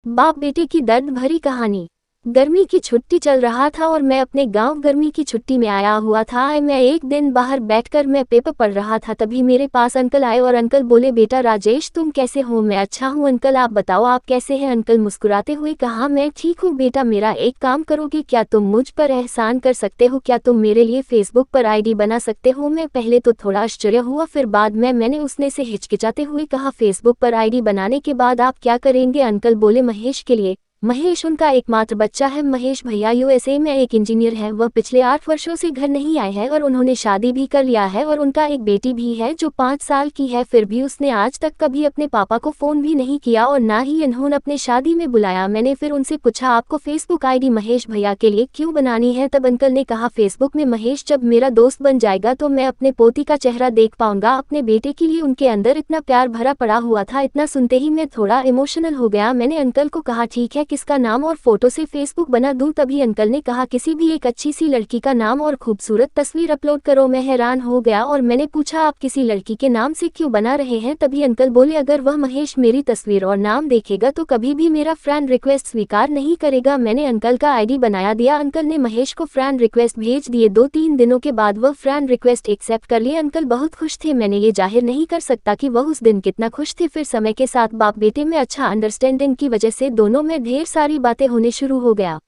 बाप बेटे की दर्द भरी कहानी। गर्मी की छुट्टी चल रहा था और मैं अपने गांव गर्मी की छुट्टी में आया हुआ था। मैं एक दिन बाहर बैठकर मैं पेपर पढ़ रहा था, तभी मेरे पास अंकल आए और अंकल बोले, बेटा राजेश तुम कैसे हो? मैं अच्छा हूँ अंकल, आप बताओ आप कैसे हैं? अंकल मुस्कुराते हुए कहा, मैं ठीक हूँ बेटा, मेरा एक काम करोगे क्या? तुम मुझ पर एहसान कर सकते हो क्या? तुम मेरे लिए फेसबुक पर आईडी बना सकते हो? मैं पहले तो थोड़ा आश्चर्य हुआ, फिर बाद में मैंने उसने से हिचकिचाते हुए कहा, फेसबुक पर आईडी बनाने के बाद आप क्या करेंगे? अंकल बोले, महेश के लिए। महेश उनका एकमात्र बच्चा है। महेश भैया यूएसए में एक इंजीनियर है। वह पिछले 8 वर्षों से घर नहीं आए हैं और उन्होंने शादी भी कर लिया है और उनका एक बेटी भी है जो 5 साल की है। फिर भी उसने आज तक कभी अपने पापा को फोन भी नहीं किया और ना ही इन्होंने अपने शादी में बुलाया। मैंने फिर उनसे पूछा, आपको फेसबुक आईडी महेश भैया के लिए क्यों बनानी है? तब अंकल ने कहा, फेसबुक में महेश जब मेरा दोस्त बन जाएगा तो मैं अपने पोती का चेहरा देख पाऊंगा। अपने बेटे के लिए उनके अंदर इतना प्यार भरा पड़ा हुआ था। इतना सुनते ही मैं थोड़ा इमोशनल हो गया। मैंने अंकल को कहा, ठीक है, किसका नाम और फोटो से फेसबुक बना दूं? तभी अंकल ने कहा, किसी भी एक अच्छी सी लड़की का नाम और खूबसूरत तस्वीर अपलोड करो। मैं हैरान हो गया और मैंने पूछा, आप किसी लड़की के नाम से क्यों बना रहे हैं? तभी अंकल बोले, अगर वह महेश मेरी तस्वीर और नाम देखेगा तो कभी भी मेरा फ्रेंड रिक्वेस्ट स्वीकार नहीं करेगा। मैंने अंकल का आईडी बनाया दिया। अंकल ने महेश को फ्रेंड रिक्वेस्ट भेज दिए। 2-3 दिनों के बाद वह फ्रेंड रिक्वेस्ट एक्सेप्ट कर लिए। अंकल बहुत खुश थे। मैंने ये जाहिर नहीं कर सकता कि वह उस दिन कितना खुश थे। फिर समय के साथ बाप बेटे में अच्छा अंडरस्टैंडिंग की वजह से दोनों में ढेर सारी बातें होने शुरू हो गया।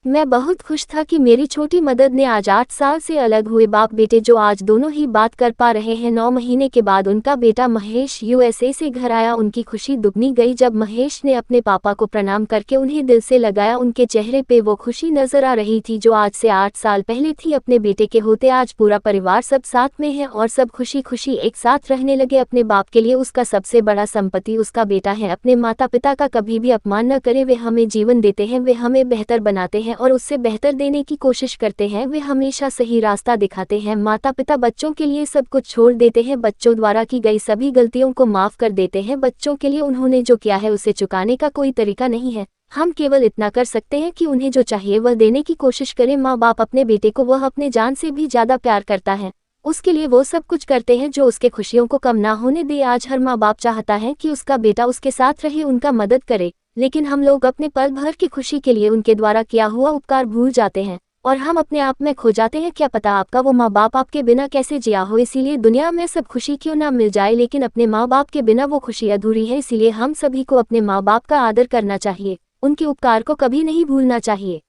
मैं बहुत खुश था कि मेरी छोटी मदद ने आज 8 साल से अलग हुए बाप बेटे जो आज दोनों ही बात कर पा रहे हैं। 9 महीने के बाद उनका बेटा महेश यूएसए से घर आया। उनकी खुशी दुगनी गई जब महेश ने अपने पापा को प्रणाम करके उन्हें दिल से लगाया। उनके चेहरे पे वो खुशी नजर आ रही थी जो आज से 8 साल पहले थी। अपने बेटे के होते आज पूरा परिवार सब साथ में है और सब खुशी खुशी एक साथ रहने लगे। अपने बाप के लिए उसका सबसे बड़ा संपत्ति उसका बेटा है। अपने माता पिता का कभी भी अपमान न करे। वे हमें जीवन देते हैं, वे हमें बेहतर बनाते हैं और उससे बेहतर देने की कोशिश करते हैं। वे हमेशा सही रास्ता दिखाते हैं। माता पिता बच्चों के लिए सब कुछ छोड़ देते हैं, बच्चों द्वारा की गई सभी गलतियों को माफ कर देते हैं। बच्चों के लिए उन्होंने जो किया है उसे चुकाने का कोई तरीका नहीं है। हम केवल इतना कर सकते हैं कि उन्हें जो चाहिए वह देने की कोशिश करें। माँ बाप अपने बेटे को वह अपने जान से भी ज्यादा प्यार करता है। उसके लिए वो सब कुछ करते हैं जो उसके खुशियों को कम ना होने दे। आज हर माँ बाप चाहता है कि उसका बेटा उसके साथ रहे, उनका मदद करे, लेकिन हम लोग अपने पल भर की खुशी के लिए उनके द्वारा किया हुआ उपकार भूल जाते हैं और हम अपने आप में खो जाते हैं। क्या पता आपका वो माँ बाप आपके बिना कैसे जिया हो। इसीलिए दुनिया में सब खुशी क्यों ना मिल जाए, लेकिन अपने माँ बाप के बिना वो खुशी अधूरी है। इसीलिए हम सभी को अपने माँ बाप का आदर करना चाहिए, उनके उपकार को कभी नहीं भूलना चाहिए।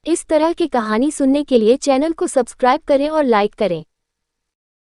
इस तरह की कहानी सुनने के लिए चैनल को सब्सक्राइब करें और लाइक करें।